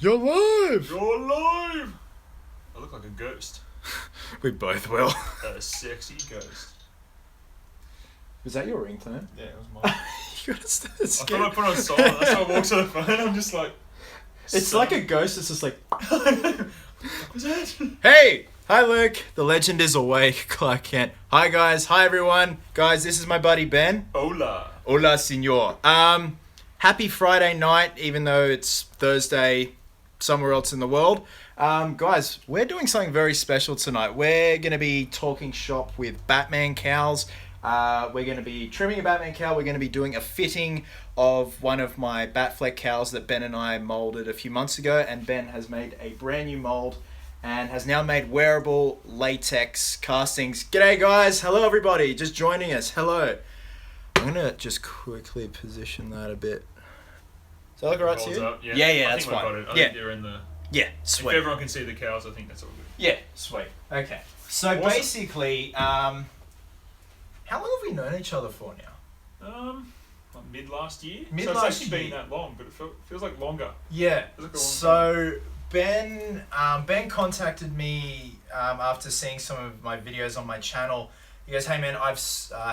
You're live! You're alive! I look like a ghost. We both will. A sexy ghost. Was that your ringtone? Yeah, it was mine. You got to I thought I put it on silent. That's why I walked to the phone. I'm just like... It's like a ghost that's just like... What was that? Hey! Hi Luke, the legend is awake, Clark Kent. Hi guys, hi everyone. Guys, this is my buddy Ben. Hola. Hola, senor. Happy Friday night, even though it's Thursday somewhere else in the world. Guys, we're doing something very special tonight. We're going to be talking shop with Batman Cowls. We're going to be trimming a Batman cowl. We're going to be doing a fitting of one of my Batfleck cowls that Ben and I molded a few months ago. And Ben has made a brand new mold and has now made wearable latex castings. G'day guys. Hello everybody. Just joining us. Hello. I'm going to just quickly position that a bit. Does that look alright to you? Up, yeah, Yeah, I that's think fine. Got it. I Yeah. think they're in the... Yeah, If sweet. everyone can see the cows, I think that's all good. Yeah, sweet. Okay. So Awesome. basically, how long have we known each other for now? Like mid last year? Mid so it's last actually year. been that long, but it feels like longer. Yeah. Feels like a long So Ben contacted me after seeing some of my videos on my channel. He goes, "Hey man, I've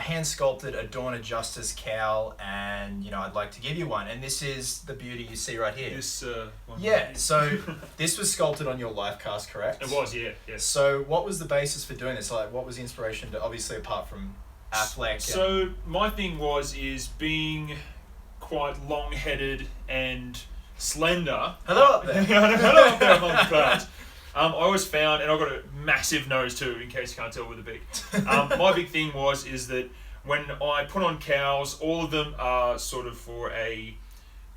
hand sculpted a Dawn of Justice cowl, and I'd like to give you one." And this is the beauty you see right here. This one. Yeah. right here. So this was sculpted on your life cast, correct? It was, yeah. Yes. So what was the basis for doing this? Like, what was the inspiration to, obviously apart from Affleck? So my thing is being quite long-headed and slender. Hello up there. Hello up there among the clouds. I always found, and I've got a massive nose too, in case you can't tell with the beak. My big thing is that when I put on cows, all of them are sort of for a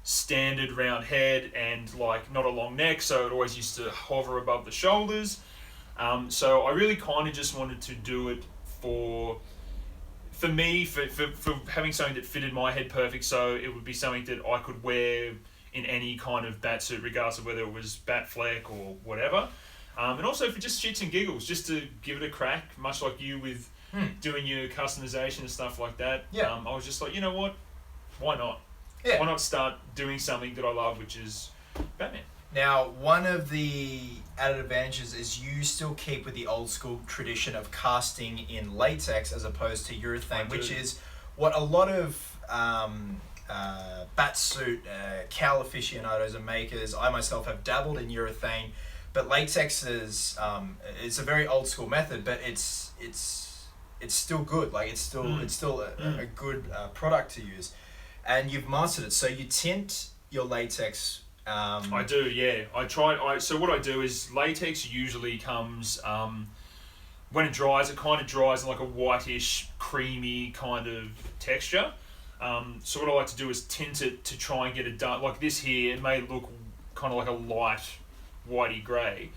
standard round head and like not a long neck, so it always used to hover above the shoulders. So I really kind of just wanted to do it for me, for having something that fitted my head perfect, so it would be something that I could wear in any kind of bat suit, regardless of whether it was Batfleck or whatever. And also for just shits and giggles, just to give it a crack, much like you with doing your customization and stuff like that. Yeah. I was just like, you know what? Why not? Yeah. Why not start doing something that I love, which is Batman? Now, one of the added advantages is you still keep with the old school tradition of casting in latex as opposed to urethane, which is what a lot of batsuit cowl aficionados and makers, I myself have dabbled in urethane, but latex is it's a very old school method, but it's still good. Like it's still a good product to use, and you've mastered it. So you tint your latex. I do, yeah. So what I do is latex usually comes when it dries. It kind of dries in like a whitish, creamy kind of texture. So what I like to do is tint it to try and get it done. Like this here, it may look kind of like a light whitey grey,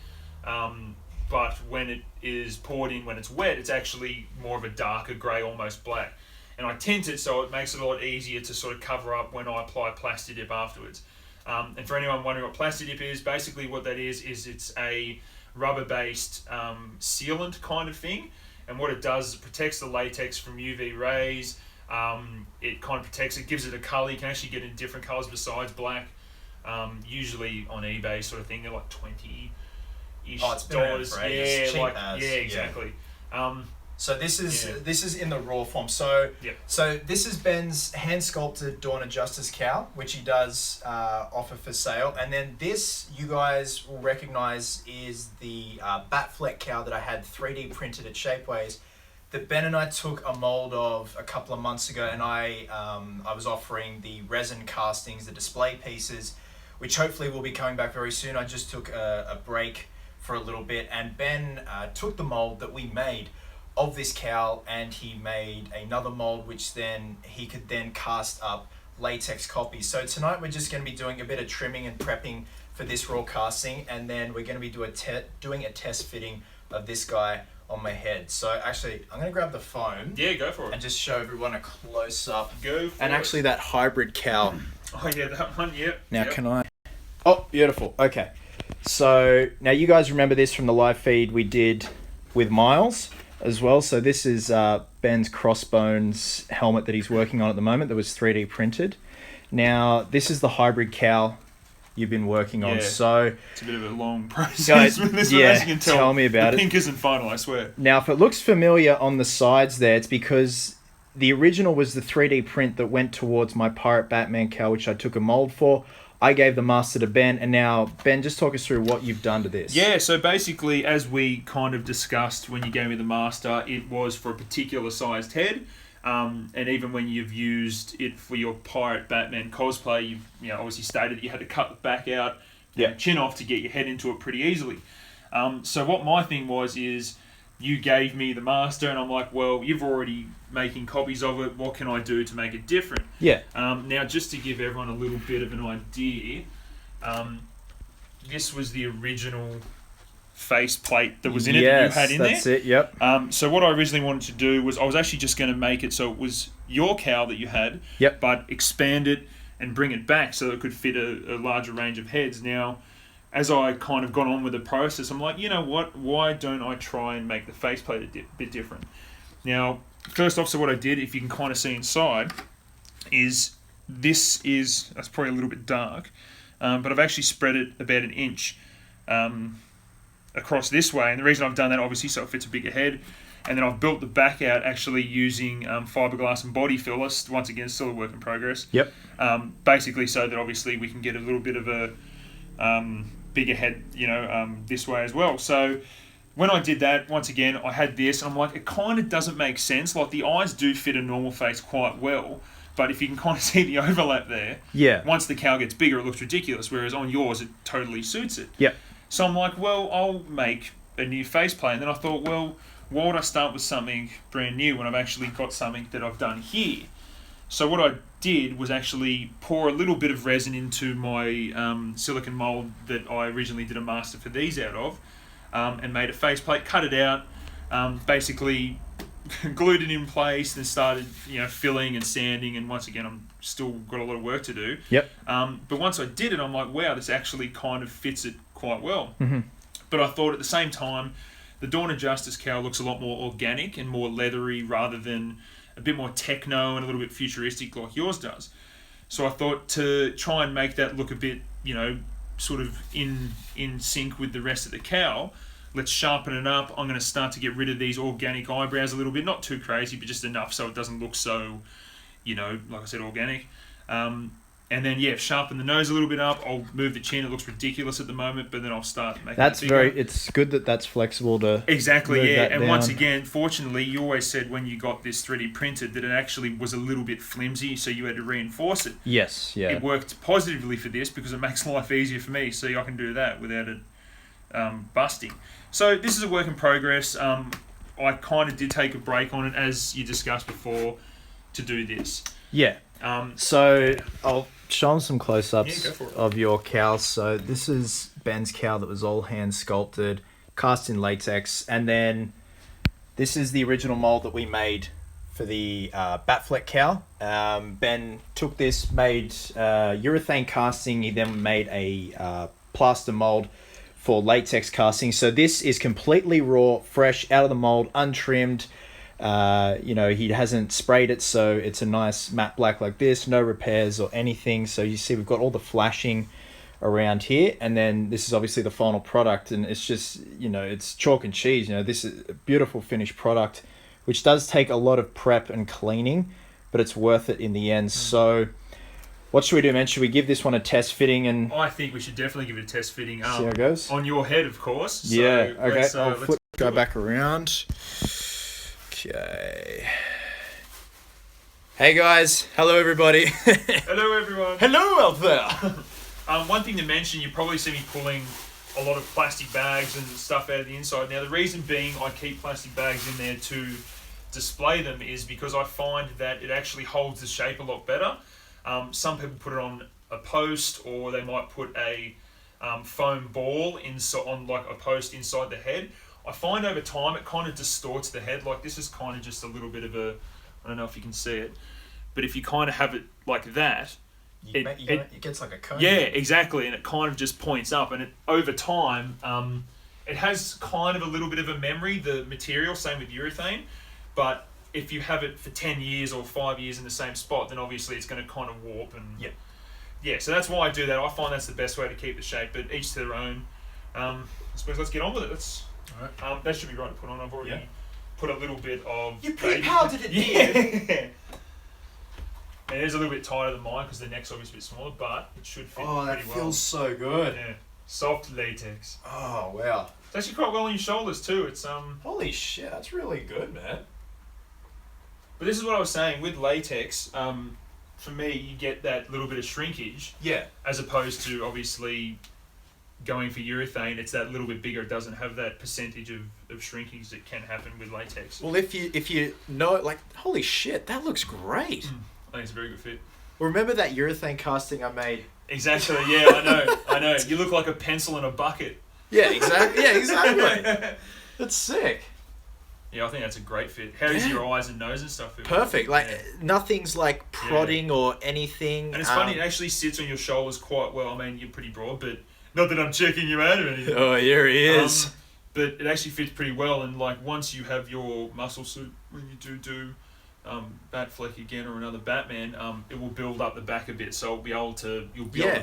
but when it is poured in, when it's wet, it's actually more of a darker grey, almost black. And I tint it so it makes it a lot easier to sort of cover up when I apply Plasti Dip afterwards. And for anyone wondering what Plasti Dip is, basically what that is it's a rubber-based sealant kind of thing. And what it does is it protects the latex from UV rays. It kind of protects it, gives it a colour. You can actually get it in different colours besides black. Usually on eBay sort of thing, they're like $20-ish. Oh, it's been around for ages. Cheap as. Yeah, exactly. So this is in the raw form. So so this is Ben's hand sculpted Dawn of Justice cowl, which he does offer for sale. And then this, you guys will recognize, is the Batfleck cowl that I had 3D printed at Shapeways, that Ben and I took a mold of a couple of months ago, and I was offering the resin castings, the display pieces, which hopefully will be coming back very soon. I just took a break for a little bit, and Ben took the mold that we made of this cowl, and he made another mold which then he could then cast up latex copies. So tonight we're just going to be doing a bit of trimming and prepping for this raw casting, and then we're going to be doing a test fitting of this guy on my head. So actually, I'm going to grab the phone. Yeah, go for it. And just show everyone a close up. Go for it. And actually that hybrid cowl. Oh yeah, that one, yep. Now yep. can I... Oh, beautiful. Okay. So now you guys remember this from the live feed we did with Miles as well. So this is Ben's Crossbones helmet that he's working on at the moment that was 3D printed. Now this is the hybrid cowl you've been working on. So it's a bit of a long process with this one, as you can tell me about the pink isn't final, I swear. Now, if it looks familiar on the sides there, it's because the original was the 3D print that went towards my Pirate Batman cowl, which I took a mold for. I gave the master to Ben, and now, Ben, just talk us through what you've done to this. Yeah, so basically, as we kind of discussed when you gave me the master, it was for a particular sized head. And even when you've used it for your Pirate Batman cosplay, you've obviously stated that you had to cut the back out, chin off to get your head into it pretty easily. So what my thing was is you gave me the master, and I'm like, well, you've already making copies of it. What can I do to make it different? Yeah. Now, just to give everyone a little bit of an idea, this was the original faceplate that was in it that you had in there. Yes, that's it, yep. So what I originally wanted to do was I was actually just going to make it so it was your cowl that you had, but expand it and bring it back so it could fit a larger range of heads. Now, as I kind of got on with the process, I'm like, you know what? Why don't I try and make the faceplate a bit different? Now, first off, so what I did, if you can kind of see inside, is that's probably a little bit dark, but I've actually spread it about an inch across this way. And the reason I've done that, obviously, so it fits a bigger head. And then I've built the back out actually using fiberglass and body fillers. Once again, still a work in progress. Yep. Basically, so that obviously we can get a little bit of a bigger head, this way as well. So when I did that, once again, I had this, and I'm like, it kind of doesn't make sense. Like, the eyes do fit a normal face quite well, but if you can kind of see the overlap there, once the cowl gets bigger, it looks ridiculous, whereas on yours, it totally suits it. Yeah. So I'm like, well, I'll make a new faceplate. And then I thought, well, why would I start with something brand new when I've actually got something that I've done here? So what I did was actually pour a little bit of resin into my silicone mold that I originally did a master for these out of, and made a faceplate, cut it out, basically glued it in place, and started filling and sanding. And once again, I'm still got a lot of work to do. Yep. But once I did it, I'm like, wow, this actually kind of fits it quite well. Mm-hmm. But I thought at the same time, the Dawn of Justice cowl looks a lot more organic and more leathery rather than a bit more techno and a little bit futuristic like yours does. So I thought to try and make that look a bit, sort of in sync with the rest of the cowl, let's sharpen it up. I'm going to start to get rid of these organic eyebrows a little bit. Not too crazy, but just enough so it doesn't look so, like I said, organic. And then, sharpen the nose a little bit up. I'll move the chin. It looks ridiculous at the moment, but then I'll start making it bigger. It's good that that's flexible to exactly, yeah. And once again, fortunately, you always said when you got this 3D printed that it actually was a little bit flimsy, so you had to reinforce it. Yes, yeah. It worked positively for this because it makes life easier for me, so I can do that without it busting. So this is a work in progress. I kind of did take a break on it, as you discussed before, to do this. Yeah. So I'll show them some close-ups of your cowl. So this is Ben's cowl that was all hand sculpted, cast in latex, and then this is the original mold that we made for the Batfleck cowl. Ben took this, made urethane casting. He then made a plaster mold for latex casting. So this is completely raw, fresh, out of the mold, untrimmed. He hasn't sprayed it, so it's a nice matte black like this, no repairs or anything. So you see we've got all the flashing around here, and then this is obviously the final product, and it's just, it's chalk and cheese. This is a beautiful finished product, which does take a lot of prep and cleaning, but it's worth it in the end. So what should we do, man? Should we give this one a test fitting? And I think we should definitely give it a test fitting. See how it goes? On your head, of course. So yeah, okay. Let's go back around. Okay. Hey guys. Hello everybody. Hello everyone. Hello out there. One thing to mention, you probably see me pulling a lot of plastic bags and stuff out of the inside. Now the reason being I keep plastic bags in there to display them is because I find that it actually holds the shape a lot better. Some people put it on a post, or they might put a foam ball on like a post inside the head. I find over time it kind of distorts the head. Like this is kind of just a little bit of a, I don't know if you can see it, but if you kind of have it like that, it gets like a cone. Yeah, exactly, and it kind of just points up, and over time, it has kind of a little bit of a memory, the material, same with urethane, but if you have it for 10 years or 5 years in the same spot, then obviously it's going to kind of warp and yeah, so that's why I do that. I find that's the best way to keep the shape, but each to their own. I suppose let's get on with it. Alright. That should be right to put on. I've already put a little bit of... You pre-powdered it, dude! Yeah. And it is a little bit tighter than mine because the neck's obviously a bit smaller, but it should fit pretty well. Oh, that feels so good. Yeah. Soft latex. Oh, wow. It's actually quite well on your shoulders too. It's Holy shit, that's really good, man. But this is what I was saying with latex. For me, you get that little bit of shrinkage. Yeah. As opposed to obviously going for urethane, it's that little bit bigger. It doesn't have that percentage of shrinkage that can happen with latex. Well, if you know, like, holy shit, that looks great. I think it's a very good fit. Well, remember that urethane casting I made? Exactly. Yeah, I know. You look like a pencil in a bucket. Yeah, exactly. Yeah, exactly. That's sick. Yeah, I think that's a great fit. How does your eyes and nose and stuff fit? Perfect. Like, nothing's like prodding or anything. And it's funny, it actually sits on your shoulders quite well. I mean, you're pretty broad, but not that I'm checking you out or anything. Oh, here he is. But it actually fits pretty well. And like once you have your muscle suit, when you do Batfleck again or another Batman, it will build up the back a bit, so you'll be able to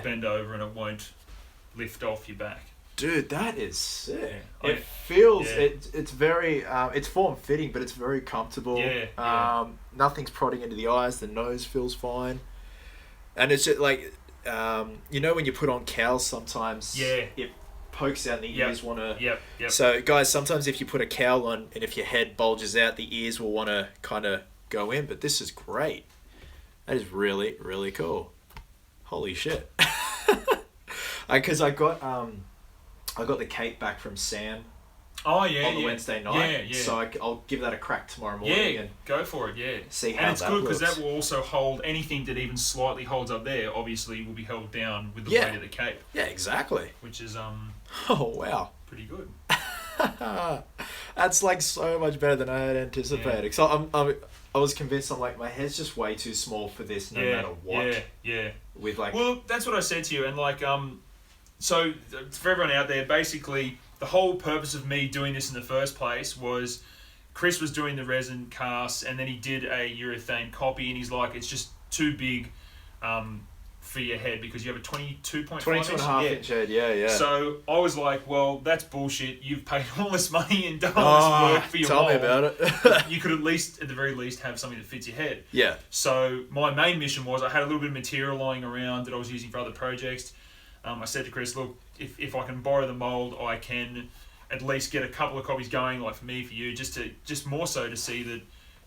bend over and it won't lift off your back. Dude, that is sick. It feels it's very it's form fitting, but it's very comfortable. Nothing's prodding into the eyes. The nose feels fine, and it's just like you know when you put on cowls sometimes. It pokes out and the ears want to... Yep. So, guys, sometimes if you put a cowl on and if your head bulges out, the ears will want to kind of go in. But this is great. That is really, really cool. Holy shit. Because I got the cape back from Sam. Oh, yeah, on the Wednesday night. Yeah. So I'll give that a crack tomorrow morning. And go for it, yeah. See how that looks. And it's good because that will also hold anything that even slightly holds up there, obviously will be held down with the weight of the cape. Yeah, exactly. Which is oh, wow. Pretty good. That's like so much better than I had anticipated. Yeah. So I was convinced, I'm like, my head's just way too small for this no matter what. Yeah. With like... Well, that's what I said to you. And like, so for everyone out there, basically... The whole purpose of me doing this in the first place was Chris was doing the resin casts and then he did a urethane copy and he's like, it's just too big for your head because you have a 22.5 inch head, yeah. So I was like, well, that's bullshit. You've paid all this money and done all this work for your mold. Tell me about it. You could at the very least, have something that fits your head. Yeah. So my main mission was I had a little bit of material lying around that I was using for other projects. I said to Chris, look, if I can borrow the mold, I can at least get a couple of copies going, like for me, for you, just more so to see that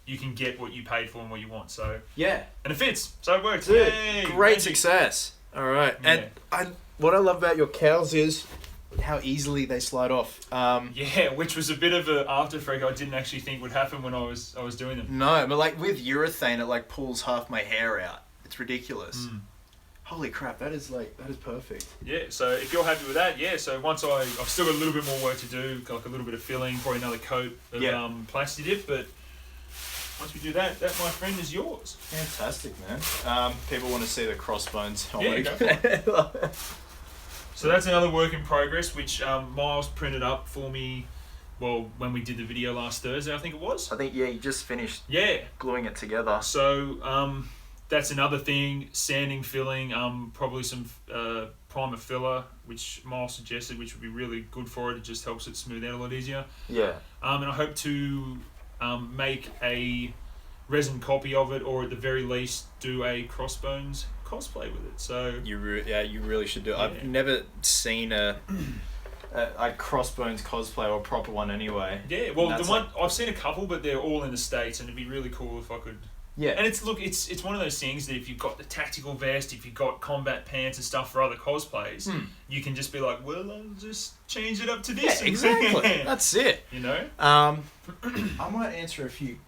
you can get what you paid for and what you want. So yeah, and it fits, so it works. Dude, great success. All right, yeah. And what I love about your cowls is how easily they slide off. Which was a bit of an after effect I didn't actually think would happen when I was doing them. No, but like with urethane, it like pulls half my hair out. It's ridiculous. Holy crap, that is perfect. Yeah, so if you're happy with that, so once I've still got a little bit more work to do, like a little bit of filling, probably another coat of Plasti Dip, but once we do that, my friend is yours. Fantastic, man. People want to see the Crossbones helmet. Yeah, go for it. So that's another work in progress, which Miles printed up for me, well, when we did the video last Thursday, I think it was. I think, you just finished gluing it together. So, that's another thing, sanding, filling, probably some primer filler, which Miles suggested, which would be really good for it. It just helps it smooth out a lot easier. Yeah. And I hope to make a resin copy of it, or at the very least do a Crossbones cosplay with it. So you really should do it. Yeah. I've never seen a Crossbones cosplay or a proper one anyway. Yeah, well, I've seen a couple, but they're all in the States, and it'd be really cool if I could... Yeah, and it's one of those things that if you've got the tactical vest, if you've got combat pants and stuff for other cosplays, you can just be like, well, I'll just change it up to this. Yeah, exactly. That's it. You know. I might answer a few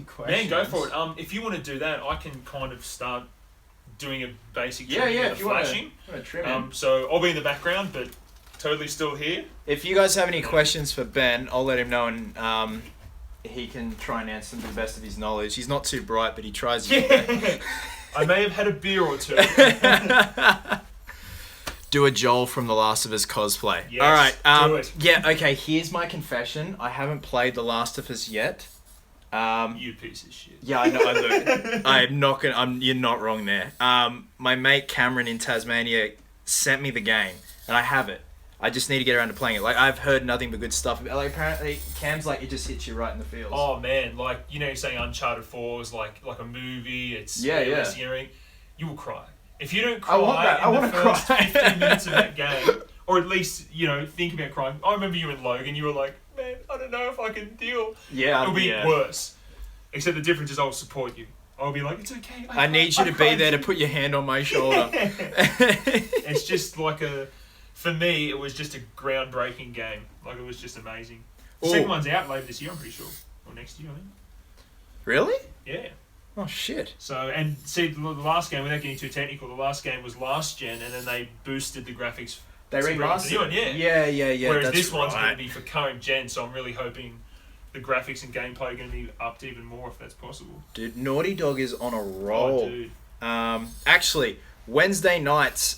questions. Man, go for it. If you want to do that, I can kind of start doing a basic if you flashing. Want to trim so I'll be in the background, but totally still here. If you guys have any questions for Ben, I'll let him know and. He can try and answer them to the best of his knowledge. He's not too bright, but he tries. Yeah. I may have had a beer or two. Do a Joel from The Last of Us cosplay. Yes, all right. do it. Yeah, okay, here's my confession. I haven't played The Last of Us yet. You piece of shit. Yeah, I know. I'm not gonna. You're not wrong there. My mate Cameron in Tasmania sent me the game, and I have it. I just need to get around to playing it. Like, I've heard nothing but good stuff. Like, apparently, Cam's like, it just hits you right in the feels. Oh man, like, you know, you're saying Uncharted 4 is like a movie. It's yeah. You will cry if you don't cry in the first 15 minutes of that game, or at least, you know, think about crying. I remember you and Logan. You were like, man, I don't know if I can deal. Yeah, it'll be worse. Except the difference is I'll support you. I'll be like, it's okay. I need you to be there to put your hand on my shoulder. It's just like for me, it was just a groundbreaking game. Like, it was just amazing. The second one's out later this year, I'm pretty sure. Or next year, I think. Really? Yeah. Oh, shit. So, and see, the last game, without getting too technical, the last game was last gen, and then they boosted the graphics. They remastered it. Yeah. Whereas this one's going to be for current gen, so I'm really hoping the graphics and gameplay are going to be upped even more if that's possible. Dude, Naughty Dog is on a roll. Oh, dude. Actually, Wednesday nights,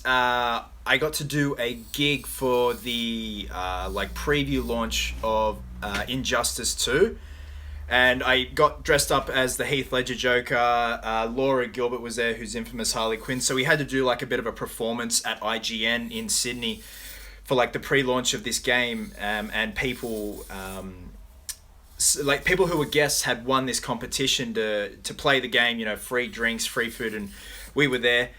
I got to do a gig for the preview launch of Injustice 2, and I got dressed up as the Heath Ledger Joker. Laura Gilbert was there, who's infamous Harley Quinn, so we had to do like a bit of a performance at IGN in Sydney for like the pre-launch of this game, and people people who were guests had won this competition to play the game, you know, free drinks, free food, and we were there.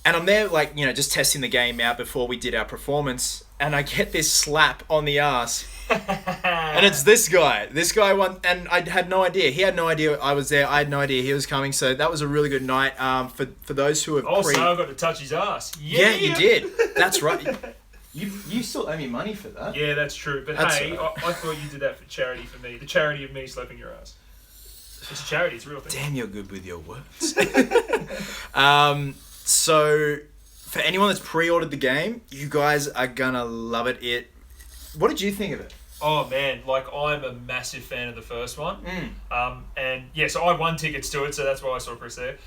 And I'm there, like, you know, just testing the game out before we did our performance. And I get this slap on the ass. And it's this guy. This guy won, and I had no idea. He had no idea I was there. I had no idea he was coming. So that was a really good night. For those who have so I got to touch his ass. Yeah, you did. That's right. You still owe me money for that. Yeah, that's true. But that's hey, right. I thought you did that for charity for me. The charity of me slapping your ass. It's a charity. It's a real thing. Damn, you're good with your words. So, for anyone that's pre-ordered the game, you guys are gonna love it. What did you think of it? Oh man, like, I'm a massive fan of the first one. And yeah, so I won tickets to it, so that's why I saw Chris there.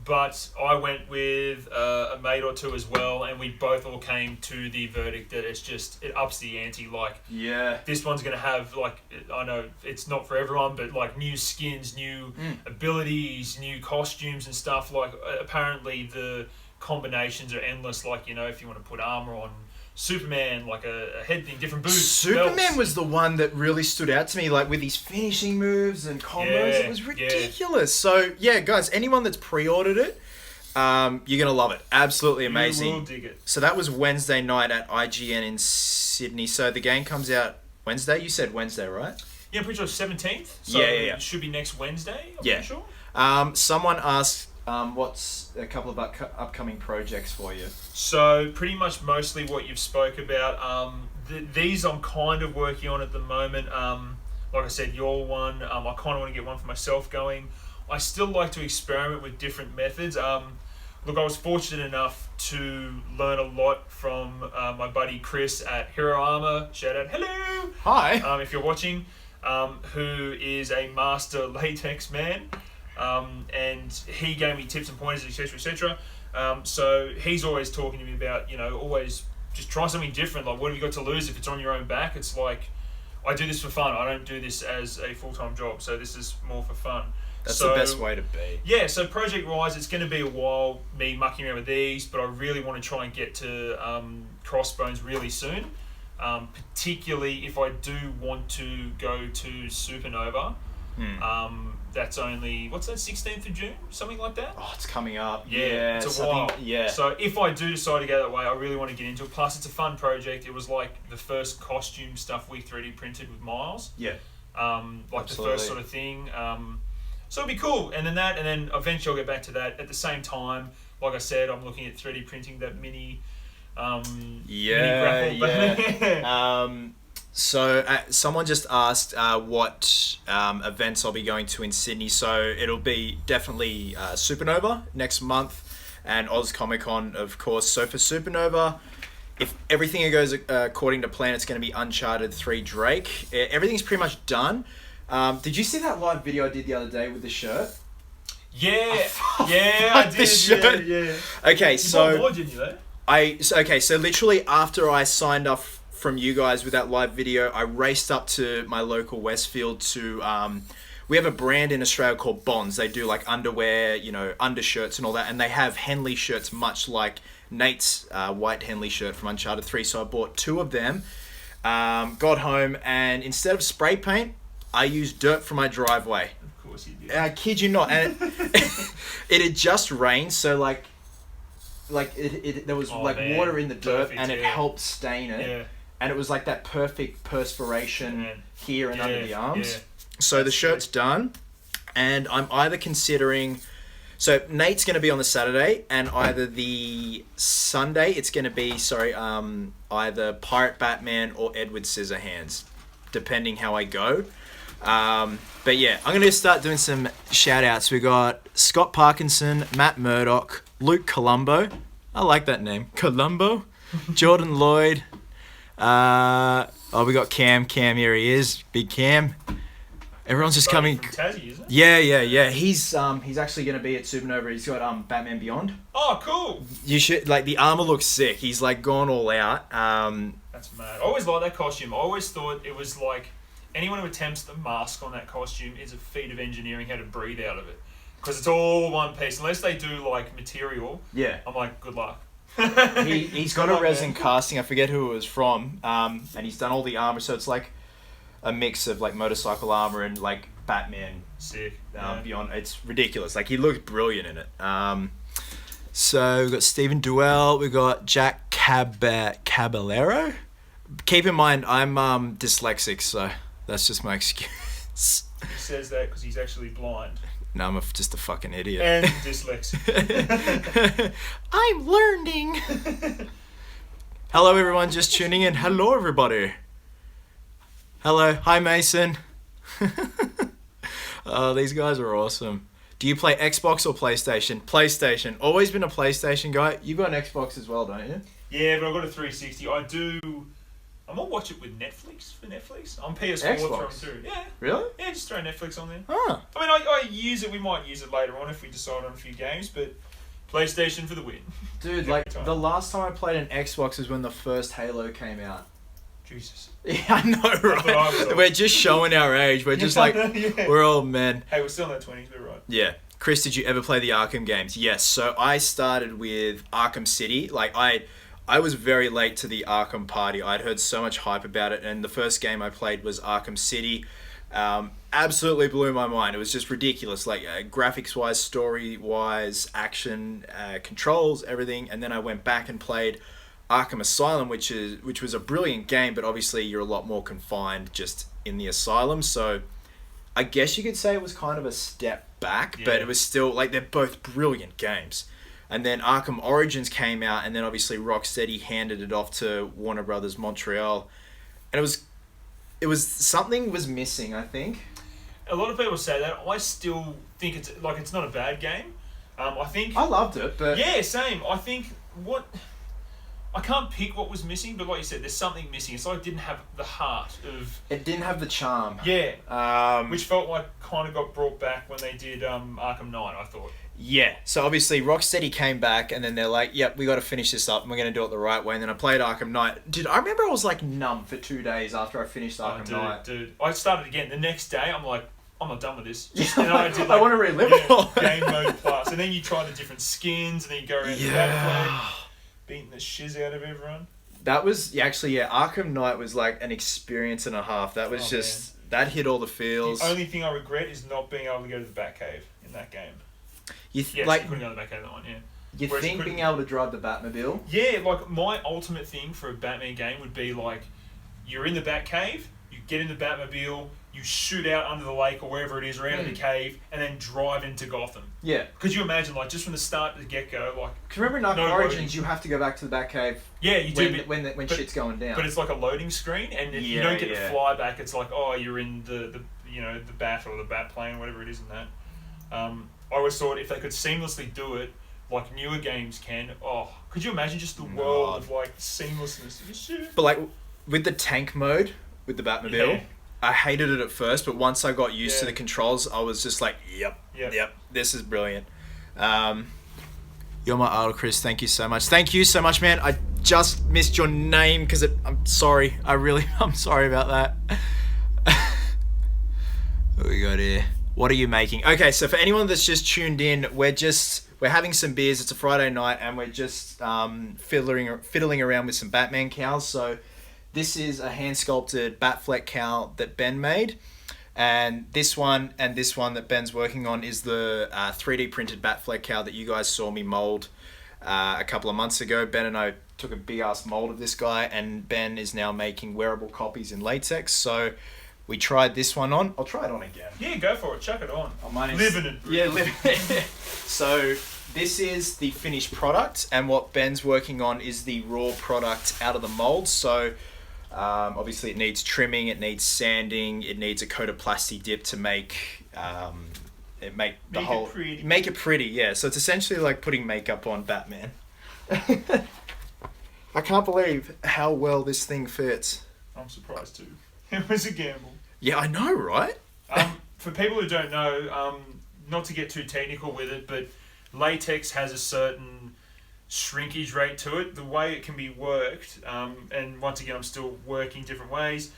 But I went with a mate or two as well, and we both all came to the verdict that it ups the ante. Like, yeah, this one's going to have, like, I know it's not for everyone, but like new skins, new abilities, new costumes and stuff. Like, apparently the combinations are endless. Like, you know, if you want to put armor on Superman, like a head thing, different boots. Superman belts. Was the one that really stood out to me, like with his finishing moves and combos. It was ridiculous. So yeah, guys, anyone that's pre-ordered it, you're gonna love it. Absolutely amazing. You will dig it. So that was Wednesday night at IGN in Sydney. So the game comes out Wednesday. You said Wednesday, right? Yeah, I'm pretty sure 17th. So yeah. It should be next Wednesday. I'm pretty sure. Someone asked, what's a couple of upcoming projects for you? So pretty much mostly what you've spoke about. These I'm kind of working on at the moment. Like I said, your one, I kind of want to get one for myself going. I still like to experiment with different methods. Look, I was fortunate enough to learn a lot from my buddy Chris at Hero Armor. Shout out, hello! Hi! If you're watching, who is a master latex man. And he gave me tips and pointers, etc., etc. So he's always talking to me about, you know, always just try something different. Like, what have you got to lose if it's on your own back? It's like, I do this for fun. I don't do this as a full-time job. So this is more for fun. That's the best way to be. Yeah, so project-wise, it's going to be a while, me mucking around with these, but I really want to try and get to Crossbones really soon. Particularly if I do want to go to Supernova. That's only, what's that, 16th of June? Something like that? Oh, it's coming up. Yeah, it's a while. Yeah. So if I do decide to go that way, I really want to get into it. Plus, it's a fun project. It was like the first costume stuff we 3D printed with Miles. Yeah. Like Absolutely. the first sort of thing. So it'll be cool. And then eventually I'll get back to that. At the same time, like I said, I'm looking at 3D printing that mini grapple. So someone just asked what events I'll be going to in Sydney. So it'll be definitely Supernova next month and Oz Comic Con, of course. So for Supernova, if everything goes according to plan, it's going to be Uncharted 3 Drake. Everything's pretty much done. Did you see that live video I did the other day with the shirt? Yeah, I did. The shirt. Yeah. Okay, so you bought more, didn't you? So literally after I signed off from you guys with that live video, I raced up to my local Westfield to we have a brand in Australia called Bonds. They do like underwear, you know, undershirts and all that, and they have Henley shirts, much like Nate's white Henley shirt from Uncharted 3. So I bought 2 of them, got home, and instead of spray paint, I used dirt from my driveway. Of course you did. I kid you not, and it had just rained, so like there was water in the dirt, Perfect, and it helped stain it. Yeah. And it was like that perfect perspiration here and under the arms. Yeah. So the shirt's done, and I'm either considering... So Nate's going to be on the Saturday, and either the Sunday it's going to be, either Pirate Batman or Edward Scissorhands, depending how I go. But yeah, I'm going to start doing some shout-outs. We got Scott Parkinson, Matt Murdoch, Luke Colombo. I like that name. Colombo. Jordan Lloyd. We got Cam. Cam, here he is. Big Cam. Everyone's just coming. From Tassie, isn't it? Yeah. He's actually going to be at Supernova. He's got Batman Beyond. Oh, cool. You should the armor looks sick. He's like gone all out. That's mad. I always liked that costume. I always thought it was like anyone who attempts the mask on that costume is a feat of engineering how to breathe out of it, because it's all one piece. Unless they do like material. Yeah. I'm like, good luck. He's got a resin casting. I forget who it was from. And he's done all the armor, so it's like a mix of like motorcycle armor and like Batman. Sick. Beyond. It's ridiculous. Like he looks brilliant in it. So we've got Stephen Duell. We've got Jack Caballero. Keep in mind, I'm dyslexic, so that's just my excuse. He says that because he's actually blind. No, I'm just a fucking idiot. And dyslexic. I'm learning. Hello, everyone just tuning in. Hello, everybody. Hello. Hi, Mason. Oh, these guys are awesome. Do you play Xbox or PlayStation? PlayStation. Always been a PlayStation guy. You got an Xbox as well, don't you? Yeah, but I've got a 360. I'm gonna watch it with Netflix for Netflix. On PS4 Xbox? through. Yeah. Really? Yeah, just throw Netflix on there. Huh. I mean, I use it. We might use it later on if we decide on a few games, but PlayStation for the win. Dude, like the last time I played an Xbox was when the first Halo came out. Jesus. Yeah, I know, right? We're just showing our age. We're just like, we're old men. Hey, we're still in our 20s, we're right. Yeah. Chris, did you ever play the Arkham games? Yes. So I started with Arkham City. Like I was very late to the Arkham party. I'd heard so much hype about it, and the first game I played was Arkham City. Absolutely blew my mind. It was just ridiculous, like graphics-wise, story-wise, action, controls, everything. And then I went back and played Arkham Asylum, which was a brilliant game, but obviously you're a lot more confined just in the asylum. So I guess you could say it was kind of a step back, but it was still like they're both brilliant games. And then Arkham Origins came out, and then obviously Rocksteady handed it off to Warner Brothers Montreal, and it was something was missing, I think. A lot of people say that. I still think it's not a bad game. I loved it, but yeah, same. I think I can't pick what was missing, but like you said, there's something missing. It's like it didn't have the heart of. It didn't have the charm. Yeah. Which felt like kind of got brought back when they did Arkham Knight, I thought. Yeah. So obviously Rocksteady came back, and then they're like, "Yep, we got to finish this up, and we're going to do it the right way." And then I played Arkham Knight. Dude, I remember I was like numb for 2 days after I finished Arkham Knight. Dude, I started again the next day. I'm like, I'm not done with this. And I want to relive it. Game mode plus, and then you try the different skins, and then you go around the Batman, beating the shiz out of everyone. That was Arkham Knight was like an experience and a half. That was that hit all the feels. The only thing I regret is not being able to go to the Batcave in that game. You you couldn't go to the Batcave in that one, yeah. You think being able to drive the Batmobile? Yeah, like my ultimate thing for a Batman game would be like, you're in the Batcave, you get in the Batmobile, you shoot out under the lake or wherever it is, or out of the cave, and then drive into Gotham. Yeah. Could you imagine, like, just from the start to the get-go, like... Because remember in Arkham Origins, you have to go back to the Batcave. Yeah, you do. When shit's going down. But it's like a loading screen, and you don't get the flyback. It's like, oh, you're in the Bat or the Bat plane, whatever it is in that. I always thought if they could seamlessly do it, like newer games can, could you imagine just the world of, like, seamlessness? But, like, with the tank mode, with the Batmobile... I hated it at first, but once I got used to the controls, I was just like, yep, this is brilliant. You're my idol, Chris. Thank you so much. Thank you so much, man. I just missed your name because I'm sorry. I'm sorry about that. What we got here? What are you making? Okay, so for anyone that's just tuned in, we're having some beers. It's a Friday night, and we're just fiddling around with some Batman Cowls. So this is a hand sculpted Batfleck cowl that Ben made, and this one that Ben's working on is the 3D printed Batfleck cowl that you guys saw me mold a couple of months ago. Ben and I took a big ass mold of this guy, and Ben is now making wearable copies in latex. So we tried this one on. I'll try it on again. Yeah, go for it. Chuck it on. Oh, mine is, living it. Yeah, living it. So this is the finished product, and what Ben's working on is the raw product out of the mold. So obviously it needs trimming, it needs sanding, it needs a coat of plasti dip to make it pretty. Yeah, so it's essentially like putting makeup on Batman. I can't believe how well this thing fits. I'm surprised too. It was a gamble. Yeah, I know, right? For people who don't know, not to get too technical with it, but latex has a certain shrinkage rate to it. The way it can be worked, and once again, I'm still working different ways,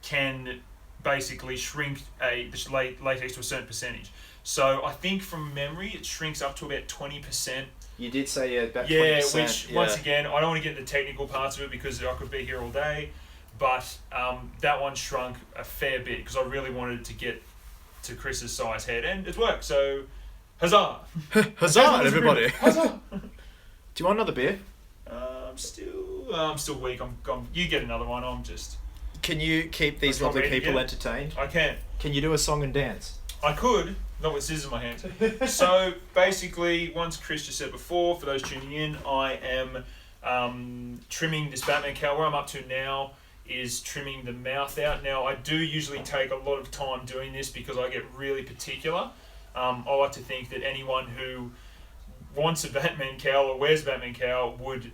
can basically shrink the latex to a certain percentage. So I think from memory, it shrinks up to about 20%. You did say about 20%. Yeah, which, once again, I don't want to get into the technical parts of it because I could be here all day. But that one shrunk a fair bit because I really wanted to get to Chris's size head, and it's worked. So, huzzah! Huzzah, everybody! Huzzah! Do you want another beer? I'm still weak. You get another one. I'm just. Can you keep these lovely people entertained? I can. Can you do a song and dance? I could, not with scissors in my hands. So basically, once Chris just said before, for those tuning in, I am trimming this Batman cowl. Where I'm up to now is trimming the mouth out. Now, I do usually take a lot of time doing this because I get really particular. I like to think that anyone who wants a Batman cowl or wears a Batman cowl would,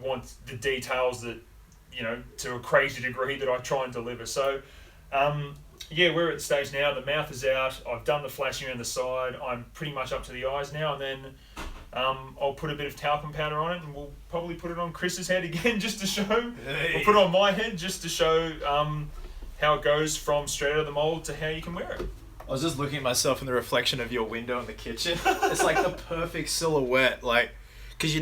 want the details that, to a crazy degree that I try and deliver. So, we're at the stage now. The mouth is out. I've done the flashing around the side. I'm pretty much up to the eyes now, and then I'll put a bit of talcum powder on it, and we'll probably put it on Chris's head again just to show. Hey. We'll put it on my head just to show how it goes from straight out of the mold to how you can wear it. I was just looking at myself in the reflection of your window in the kitchen. It's like the perfect silhouette, because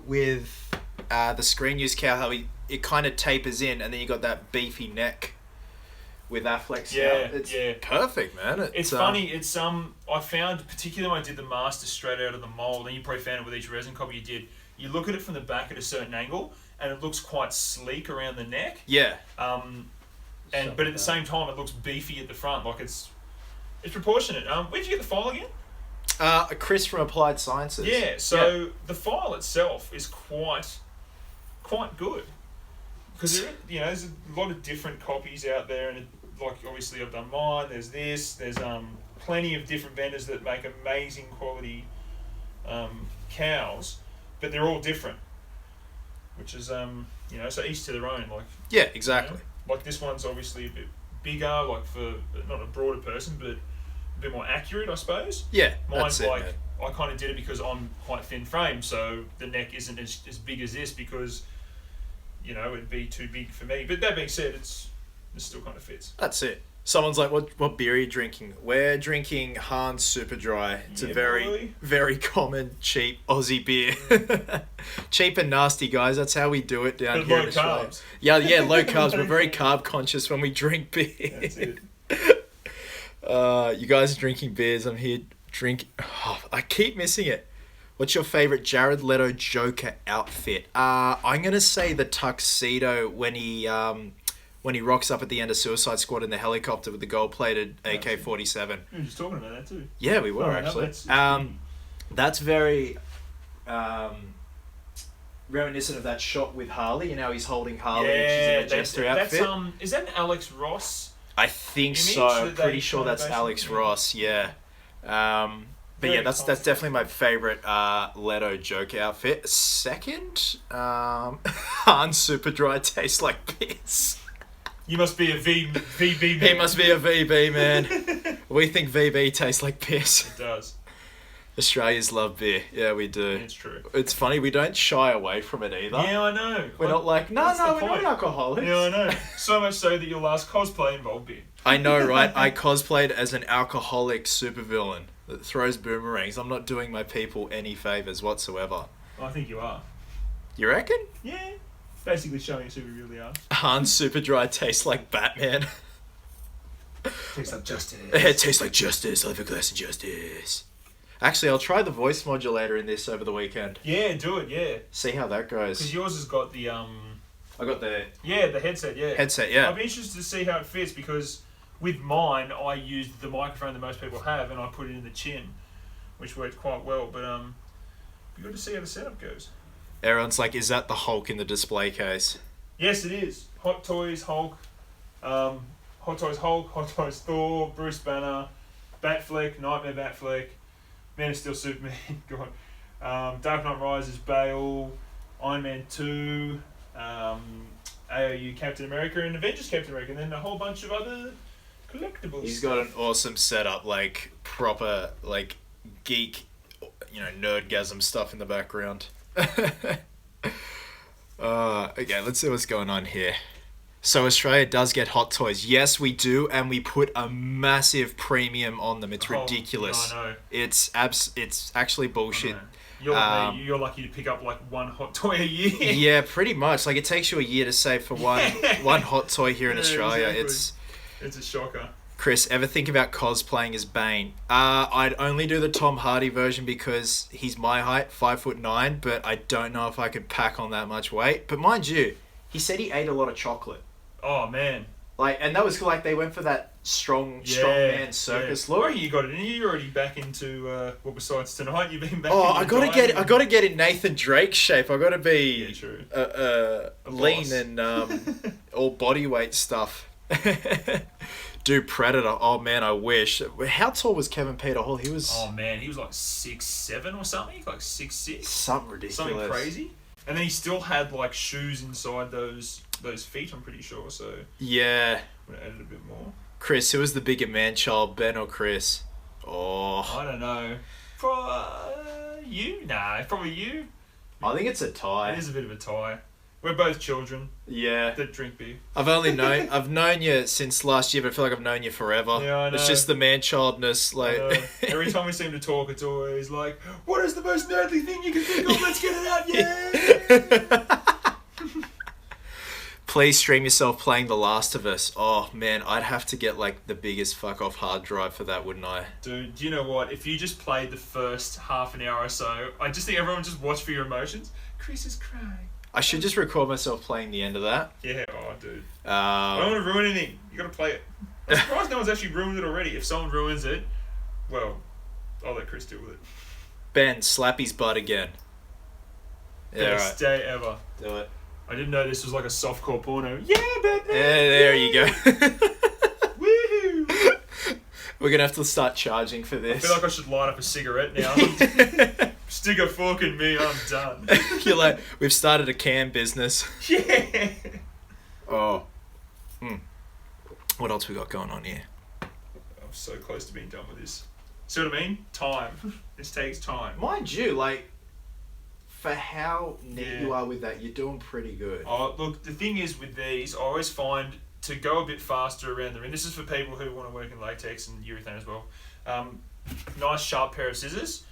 with the screen use cowl, how it kind of tapers in, and then you got that beefy neck with Affleck's cowl. It's perfect, man. It's funny. It's I found, particularly when I did the master straight out of the mold, and you probably found it with each resin copy you did. You look at it from the back at a certain angle, and it looks quite sleek around the neck. Yeah. But at the same time, it looks beefy at the front. Like it's proportionate. Where'd you get the file again? Chris from Applied Sciences. Yeah. So the file itself is quite good. Because there's a lot of different copies out there, and obviously I've done mine. There's plenty of different vendors that make amazing quality cowls, but they're all different. Which is so each to their own. Yeah, exactly. This one's obviously a bit bigger, for not a broader person, but a bit more accurate, I suppose. Yeah, mine's that's it, I kind of did it because I'm quite thin frame, so the neck isn't as big as this because. It'd be too big for me. But that being said, it still kind of fits. That's it. Someone's like, what beer are you drinking? We're drinking Hans Super Dry. It's a very, very common, cheap Aussie beer. Cheap and nasty, guys. That's how we do it down here in Australia. Carbs. Yeah, low carbs. We're very carb conscious when we drink beer. That's it. You guys are drinking beers. I'm here drinking. Oh, I keep missing it. What's your favourite Jared Leto Joker outfit? I'm going to say the tuxedo when he rocks up at the end of Suicide Squad in the helicopter with the gold-plated AK-47. We were just talking about that too. Yeah, we were actually. That's very reminiscent of that shot with Harley. He's holding Harley and she's in a Jester outfit. Is that an Alex Ross? I think so. Pretty sure that's Alex Ross, yeah. But yeah, that's definitely my favourite Leto Joker outfit. Second, Hans Super Dry tastes like piss. You must be a VB man. He must be a VB man. We think VB tastes like piss. It does. Australians love beer. Yeah, we do. It's true. It's funny, we don't shy away from it either. Yeah, I know. We're not like, no, we're not alcoholics. Yeah, I know. So much so that your last cosplay involved beer. I know, right? I cosplayed as an alcoholic supervillain that throws boomerangs. I'm not doing my people any favours whatsoever. I think you are. You reckon? Yeah. Basically showing us who we really are. Han's super dry tastes like Batman. Tastes like justice. It tastes like justice. I have a glass of justice. Actually, I'll try the voice modulator in this over the weekend. Yeah, do it, yeah. See how that goes. Because yours has got the, I got the... Yeah, the headset, yeah. Headset, yeah. I'd be interested to see how it fits because with mine, I used the microphone that most people have and I put it in the chin, which worked quite well. But be good to see how the setup goes. Everyone's like, is that the Hulk in the display case? Yes, it is. Hot Toys Hulk, Hot Toys Hulk, Hot Toys Thor, Bruce Banner, Batfleck, Nightmare Batfleck, Man of Steel Superman, God, Dark Knight Rises Bale, Iron Man 2, AOU Captain America and Avengers Captain America, and then a whole bunch of other collectibles. He's got an awesome setup, like proper, like geek, nerdgasm stuff in the background. Okay, let's see what's going on here. So Australia does get Hot Toys. Yes, we do, and we put a massive premium on them. It's ridiculous. I know. It's actually bullshit. You're lucky to pick up like one hot toy a year. Yeah, pretty much. Like it takes you a year to save for one hot toy here in Australia. Exactly. It's a shocker. Chris, ever think about cosplaying as Bane? I'd only do the Tom Hardy version because he's my height, 5'9", but I don't know if I could pack on that much weight. But mind you, he said he ate a lot of chocolate. Oh man! And that was like they went for that strong man circus look. Oh, you got it. You're already back into besides tonight, you've been back. Oh, I gotta get in Nathan Drake shape. I gotta be lean and all body weight stuff. Do Predator. Oh man, I wish. How tall was Kevin Peter Hall? He was. Oh man, he was like 6'7" or something, like 6'6". Something ridiculous. Something crazy. And then he still had like shoes inside those feet. I'm pretty sure. So yeah, I'm gonna add it a bit more. Chris, who was the bigger man child, Ben or Chris? Oh, I don't know. You? Nah, probably you. I think it's a tie. It is a bit of a tie. We're both children. Yeah. That drink beer. I've known you since last year, but I feel like I've known you forever. Yeah, I know. It's just the man-childness, like... Every time we seem to talk, it's always like, what is the most nerdly thing you can think of? Let's get it out, yeah! Please stream yourself playing The Last of Us. Oh, man, I'd have to get, like, the biggest fuck-off hard drive for that, wouldn't I? Dude, do you know what? If you just played the first half an hour or so, I just think everyone just watch for your emotions. Chris is crying. I should just record myself playing the end of that. Yeah, dude. I don't want to ruin anything. You gotta play it. I'm surprised no one's actually ruined it already. If someone ruins it, well, I'll let Chris deal with it. Ben, slap his butt again. Best day ever. Do it. I didn't know this was like a softcore porno. Yeah, Batman! Yeah, there you go. Woohoo! We're gonna have to start charging for this. I feel like I should light up a cigarette now. Stick a fork in me, I'm done. You're like, we've started a can business. Yeah. Oh. What else we got going on here? I'm so close to being done with this. See what I mean? Time. This takes time. Mind you, like, for how neat you are with that, you're doing pretty good. Oh, look, the thing is with these, I always find to go a bit faster around them, and this is for people who want to work in latex and urethane as well. Nice sharp pair of scissors.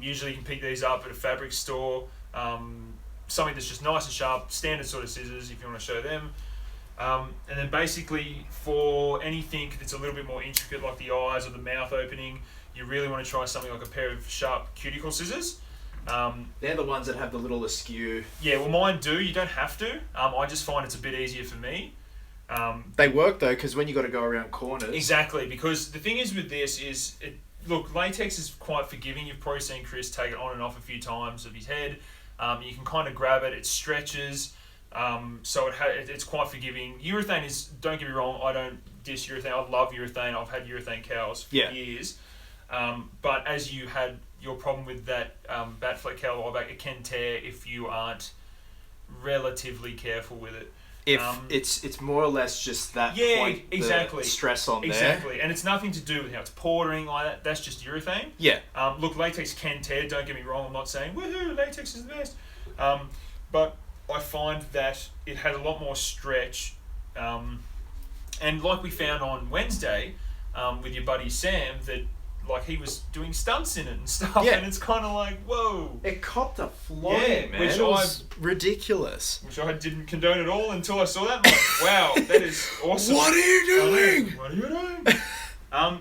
Usually you can pick these up at a fabric store. Something that's just nice and sharp, standard sort of scissors if you want to show them. And then basically for anything that's a little bit more intricate like the eyes or the mouth opening, you really want to try something like a pair of sharp cuticle scissors. They're the ones that have the little askew. Yeah, well mine do. You don't have to. I just find it's a bit easier for me. They work though, because when you got to go around corners. Exactly, because the thing is with this is, look, latex is quite forgiving. You've probably seen Chris take it on and off a few times of his head. You can kind of grab it. It stretches. So it's quite forgiving. Urethane is, don't get me wrong, I don't diss urethane. I love urethane. I've had urethane cowls for years. But as you had your problem with that Batfleck cowl a while back, it can tear if you aren't relatively careful with it. If it's more or less just that point, exactly. The stress on there. Exactly, and it's nothing to do with how it's portering like that. That's just urethane. Yeah. Look, latex can tear. Don't get me wrong. I'm not saying woohoo, latex is the best. But I find that it has a lot more stretch, and And like we found on Wednesday, with your buddy Sam, that like he was doing stunts in it and stuff, and it's kind of like, whoa. It copped a flying, man. Which was ridiculous. Which I didn't condone at all until I saw that. I'm like, wow, that is awesome. What are you doing? What are you doing?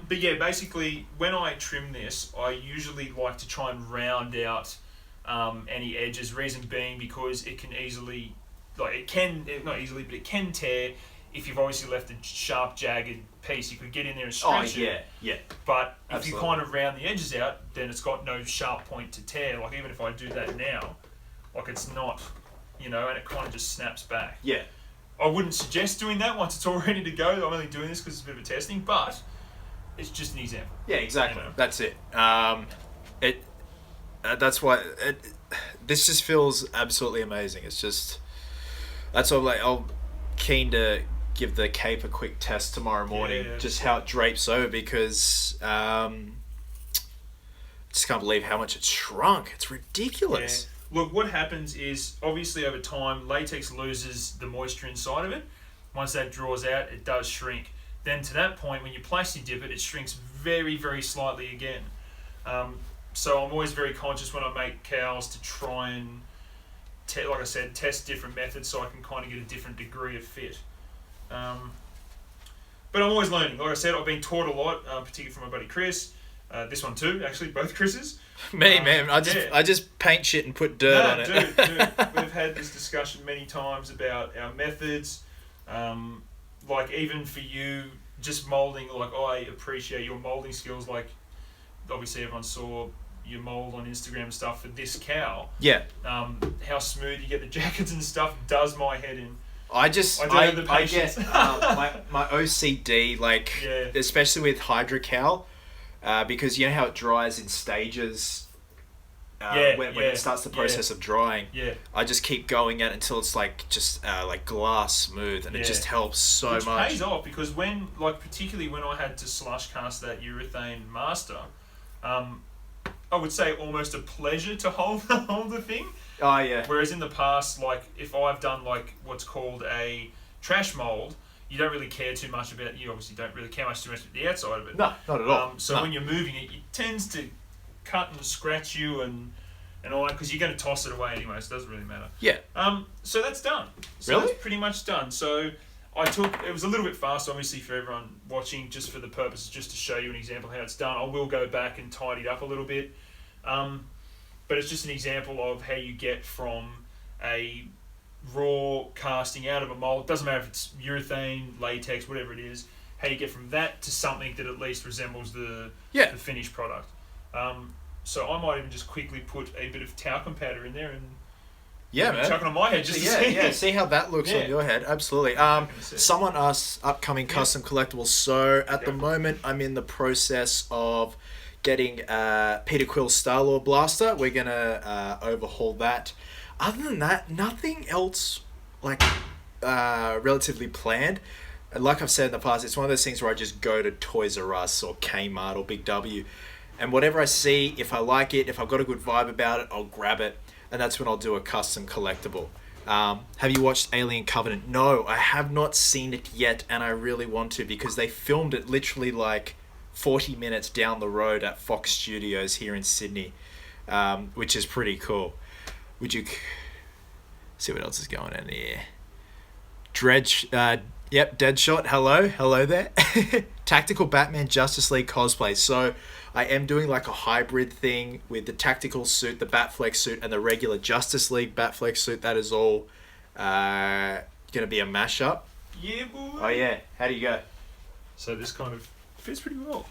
But yeah, basically, when I trim this, I usually like to try and round out any edges. Reason being because it can easily, not easily, but it can tear if you've obviously left a sharp, jagged piece. You could get in there and stretch it. Yeah. But if Absolutely. you kind of round the edges out, then it's got no sharp point to tear. Like even if I do that now, like it's not, and it kind of just snaps back. Yeah. I wouldn't suggest doing that once it's all ready to go. I'm only doing this because it's a bit of a testing, but it's just an example. Yeah, exactly. That's it. That's why this just feels absolutely amazing. It's just that's all. Like I'm keen to give the cape a quick test tomorrow morning, just how it drapes over because just can't believe how much it's shrunk. It's ridiculous. Yeah. Look, what happens is obviously over time latex loses the moisture inside of it. Once that draws out, it does shrink. Then to that point, when you plasti dip it, it shrinks very, very slightly again. So I'm always very conscious when I make cowls to try and, like I said, test different methods so I can kind of get a different degree of fit. But I'm always learning. Like I said, I've been taught a lot, particularly from my buddy Chris. This one too, actually, both Chris's. Man, I just paint shit and put dirt on it. Dude, we've had this discussion many times about our methods. Like even for you, just molding. Like I appreciate your molding skills. Like obviously everyone saw your mold on Instagram and stuff for this cowl. Yeah. How smooth you get the jackets and stuff does my head in. I get my OCD Yeah. especially with Hydra cowl. Because you know how it dries in stages when it starts the process of drying. Yeah. I just keep going at it until it's just like glass smooth, and it just helps so Which much. pays off because particularly when I had to slush cast that urethane master, I would say almost a pleasure to hold the thing. Oh yeah. Whereas in the past, like if I've done what's called a trash mold, you don't really care too much about. You obviously don't really care too much about the outside of it. No, not at all. So when you're moving it, it tends to cut and scratch you and all that because you're going to toss it away anyway. So it doesn't really matter. Yeah. So that's done. So Really? That's pretty much done. So it was a little bit fast, obviously, for everyone watching, just for the purpose, just to show you an example of how it's done. I will go back and tidy it up a little bit. But it's just an example of how you get from a raw casting out of a mold. It doesn't matter if it's urethane, latex, whatever it is, how you get from that to something that at least resembles the finished product. So I might even just quickly put a bit of talcum powder in there and chuck it on my head just to see. See how that looks on your head. Absolutely. Someone asked upcoming custom collectibles. So at the moment, I'm in the process of getting Peter Quill's Star-Lord blaster. We're gonna overhaul that. Other than that, nothing else relatively planned. And like I've said in the past, it's one of those things where I just go to Toys R Us or Kmart or Big W, and whatever I see, if I like it, if I've got a good vibe about it, I'll grab it, and that's when I'll do a custom collectible. Have you watched Alien Covenant? No, I have not seen it yet, and I really want to because they filmed it literally 40 minutes down the road at Fox Studios here in Sydney, which is pretty cool. Would you see what else is going on here? Deadshot. Hello there. Tactical Batman Justice League cosplay. So I am doing a hybrid thing with the tactical suit, the Batflex suit, and the regular Justice League Batflex suit. That is all gonna be a mashup. Yeah, boy. Oh yeah. How do you go? So this kind of fits pretty well.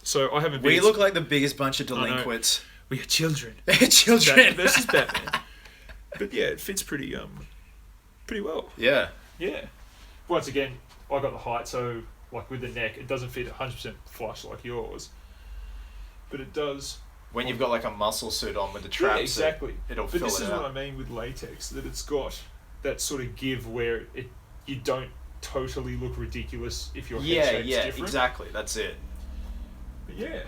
So I haven't. We look like the biggest bunch of delinquents. We are children. Children. Batman versus Batman. But yeah, it fits pretty well. Yeah. Yeah. Once again, I got the height, so with the neck, it doesn't fit 100% flush like yours. But it does. When you've got a muscle suit on with the trap, exactly. It'll but fill it out. But this is what I mean with latex, that it's got that sort of give where you don't totally look ridiculous if your head shape's different. Exactly. That's it. But yeah,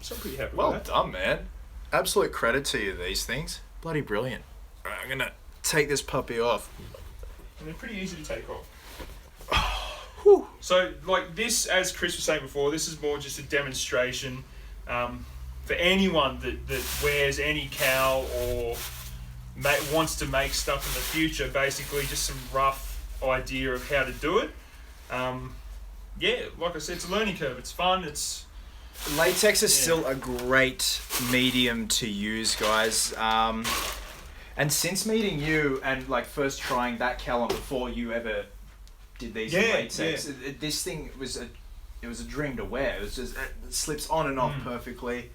so I'm pretty happy with Well that. done, man. Absolute credit to you, these things. Bloody brilliant. Alright, I'm going to take this puppy off. And they're pretty easy to take off. So, like this, as Chris was saying before, this is more just a demonstration for anyone that wears any cowl or wants to make stuff in the future. Basically, just some rough idea of how to do it. Yeah, like I said, it's a learning curve. It's fun. It's latex is still a great medium to use, guys. And since meeting you and like first trying that cowl on before you ever did these in latex, this thing was a dream to wear. It was just it slips on and off perfectly.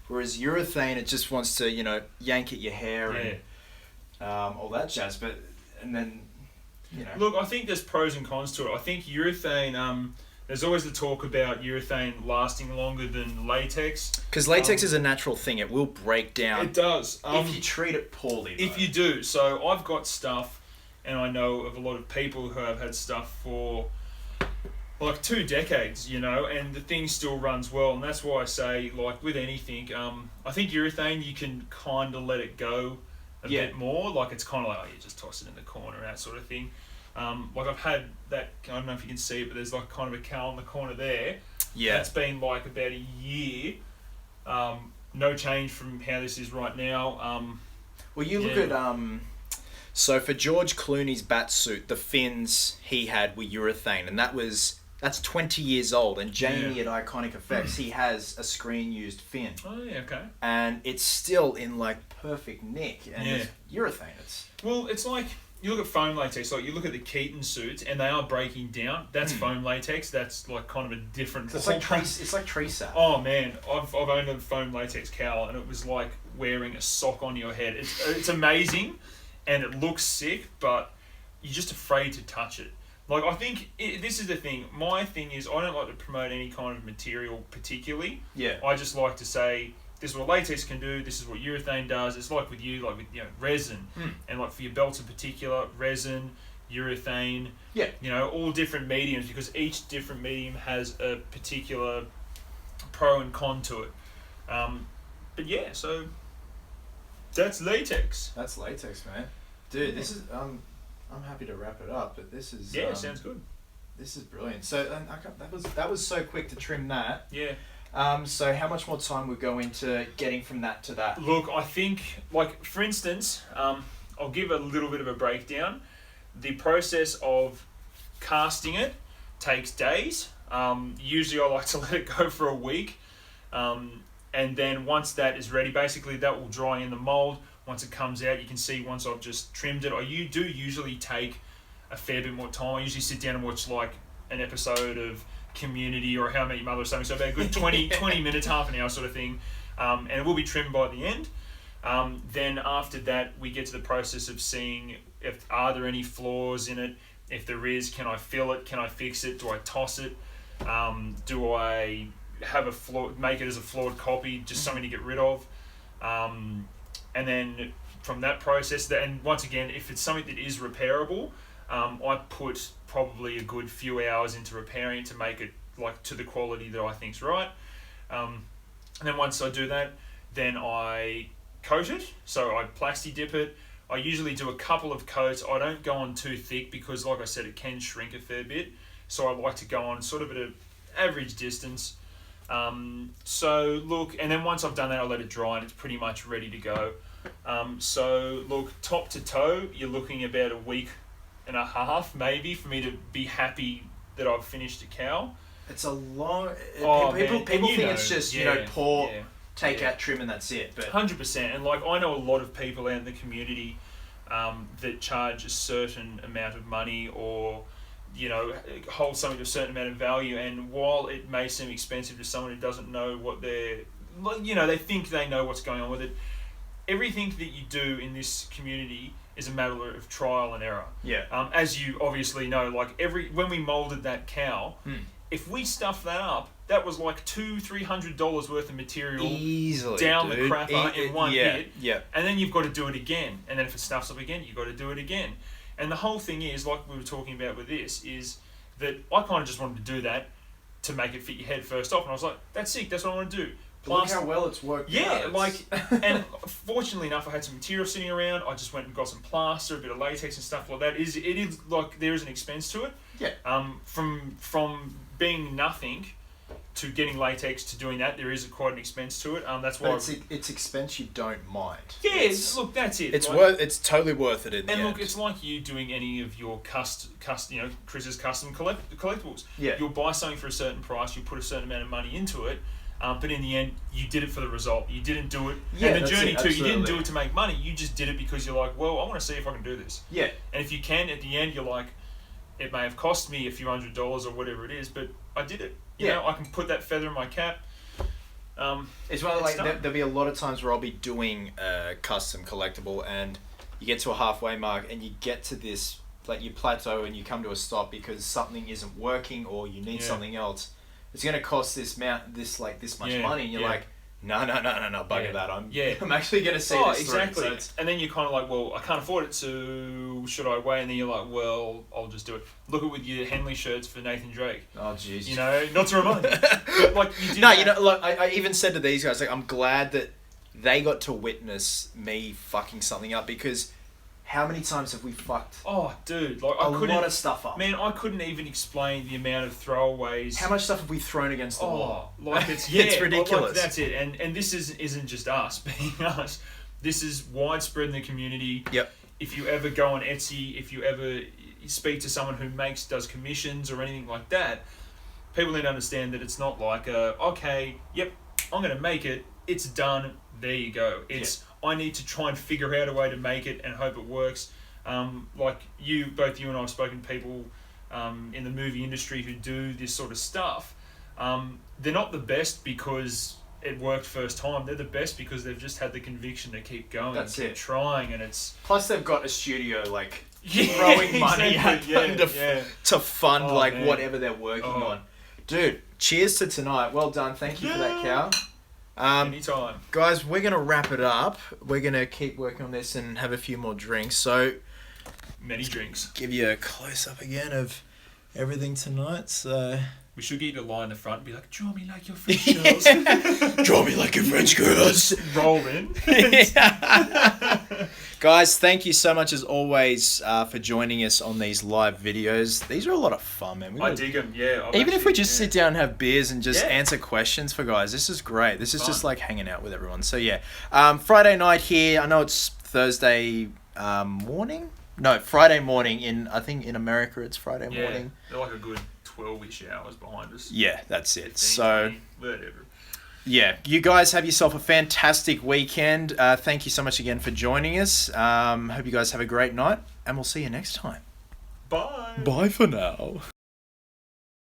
Whereas urethane, it just wants to yank at your hair and all that jazz. But and then look, I think there's pros and cons to it. I think urethane. There's always the talk about urethane lasting longer than latex. Because latex is a natural thing. It will break down. It does. If you treat it poorly, though. If you do. So I've got stuff, and I know of a lot of people who have had stuff for like 2 decades, and the thing still runs well. And that's why I say, like with anything, I think urethane, you can kind of let it go a bit more. Like it's kind of like, you just toss it in the corner, that sort of thing. Like I've had that, I don't know if you can see it, but there's like kind of a cowl in the corner there. Yeah. That's been like about a year. No change from how this is right now. Well, you look at, so for George Clooney's Batsuit, the fins he had were urethane, and that's 20 years old. And Jamie at Iconic Effects, he has a screen-used fin. Oh, yeah, okay. And it's still in like perfect nick, and it's urethane. Well, it's like, you look at foam latex, like you look at the Keaton suits, and they are breaking down. That's foam latex. That's like kind of a different. It's like tree sap. Oh man, I've owned a foam latex cowl, and it was like wearing a sock on your head. It's amazing, and it looks sick, but you're just afraid to touch it. Like I think this is the thing. My thing is I don't like to promote any kind of material particularly. Yeah. I just like to say, this is what latex can do, this is what urethane does. It's like with you, like with resin. And like for your belts in particular, resin, urethane, all different mediums, because each different medium has a particular pro and con to it. But yeah, so that's latex. That's latex, man. Dude, this is I'm happy to wrap it up, but this is sounds good. This is brilliant. So that was so quick to trim that. Yeah. So how much more time would go into getting from that to that? Look, I think, like, for instance, I'll give a little bit of a breakdown. The process of casting it takes days. Usually I like to let it go for a week. And then once that is ready, basically that will dry in the mold. Once it comes out, you can see once I've just trimmed it. I do usually take a fair bit more time. I usually sit down and watch like an episode of Community or How I Met Your Mother or something, so about a good 20 minutes, half an hour sort of thing, and it will be trimmed by the end. Then after that we get to the process of seeing if are there any flaws in it. If there is, can I fill it, can I fix it, do I toss it, do I have make it as a flawed copy, just something to get rid of, and then from that process, and once again, if it's something that is repairable, I put probably a good few hours into repairing it to make it like to the quality that I think's right. And then once I do that, then I coat it. So I plasti dip it. I usually do a couple of coats. I don't go on too thick because, like I said, it can shrink a fair bit. So I like to go on sort of at an average distance. So look, and then once I've done that, I'll let it dry and it's pretty much ready to go. So look, top to toe, you're looking about a week and a half maybe for me to be happy that I've finished a cowl. It's a long. People think it's just pour, take out, trim, and that's it. But 100%, and like I know a lot of people out in the community that charge a certain amount of money or hold something to a certain amount of value, and while it may seem expensive to someone who doesn't know what they think they know what's going on with it. Everything that you do in this community is a matter of trial and error. Yeah. As you obviously know, like when we molded that cowl, if we stuffed that up, that was like $200-300 worth of material easily down the crapper in one hit. Yeah. And then you've got to do it again. And then if it stuffs up again, you've got to do it again. And the whole thing is, like we were talking about with this, is that I kind of just wanted to do that to make it fit your head first off. And I was like, that's sick, that's what I want to do. Look how well it's worked. Yeah, and fortunately enough, I had some material sitting around. I just went and got some plaster, a bit of latex and stuff like that. It is like there is an expense to it. Yeah. From being nothing to getting latex to doing that, there is quite an expense to it. That's why. But it's expense you don't mind. Yeah, look, that's it. It's totally worth it in the end. And look, it's like you doing any of your Chris's custom collectibles. Yeah. You'll buy something for a certain price. You put a certain amount of money into it. But in the end, you did it for the result. You didn't do it. Yeah, and the journey too. absolutely. You didn't do it to make money. You just did it because you're like, well, I want to see if I can do this. Yeah. And if you can, at the end, you're like, it may have cost me a few $100 or whatever it is, but I did it. You know, I can put that feather in my cap. It's rather like there'll be a lot of times where I'll be doing a custom collectible, and you get to a halfway mark, and you get to this, like, you plateau and you come to a stop because something isn't working or you need something else. It's going to cost this much money, and you're like, no, bugger that. I'm actually going to see this exactly. through. So and then you're kind of like, well, I can't afford it, so should I wait? And then you're like, well, I'll just do it. Look at with your Henley shirts for Nathan Drake. Oh, jeez. You know, not to remind you. But, like, you did No, that. you know, look, I even said to these guys, like, I'm glad that they got to witness me fucking something up, because how many times have we fucked Oh, dude. Like, a lot of stuff up? Man, I couldn't even explain the amount of throwaways. How much stuff have we thrown against the wall? Like it's It's ridiculous. Like that's it. And this isn't just us being us. This is widespread in the community. Yep. If you ever go on Etsy, if you ever speak to someone who does commissions or anything like that, people need to understand that it's not like okay, yep, I'm gonna make it. It's done. There you go. It's I need to try and figure out a way to make it and hope it works. Like both you and I have spoken to people in the movie industry who do this sort of stuff. They're not the best because it worked first time. They're the best because they've just had the conviction to keep going, keep trying, and it's. Plus, they've got a studio throwing money at them to fund whatever they're working on. Dude, cheers to tonight. Well done. Thank you for that, Cow. Anytime. Guys, we're going to wrap it up. We're going to keep working on this and have a few more drinks. So, many drinks. Give you a close-up again of everything tonight. So we should get a line in the front and be like, draw me like your French girls. Draw me like your French girls. Roll in. Guys, thank you so much as always for joining us on these live videos. These are a lot of fun, man. I dig them, yeah. Even if we just sit down and have beers and just answer questions for guys, this is great. This is just like hanging out with everyone. So yeah, Friday night here. I know it's Thursday morning. No, Friday morning I think in America it's Friday morning. They're like a good 12-ish hours behind us. Yeah, that's it. 15, so 20, whatever. Yeah, you guys have yourself a fantastic weekend. Thank you so much again for joining us. Hope you guys have a great night, and we'll see you next time. Bye. Bye for now.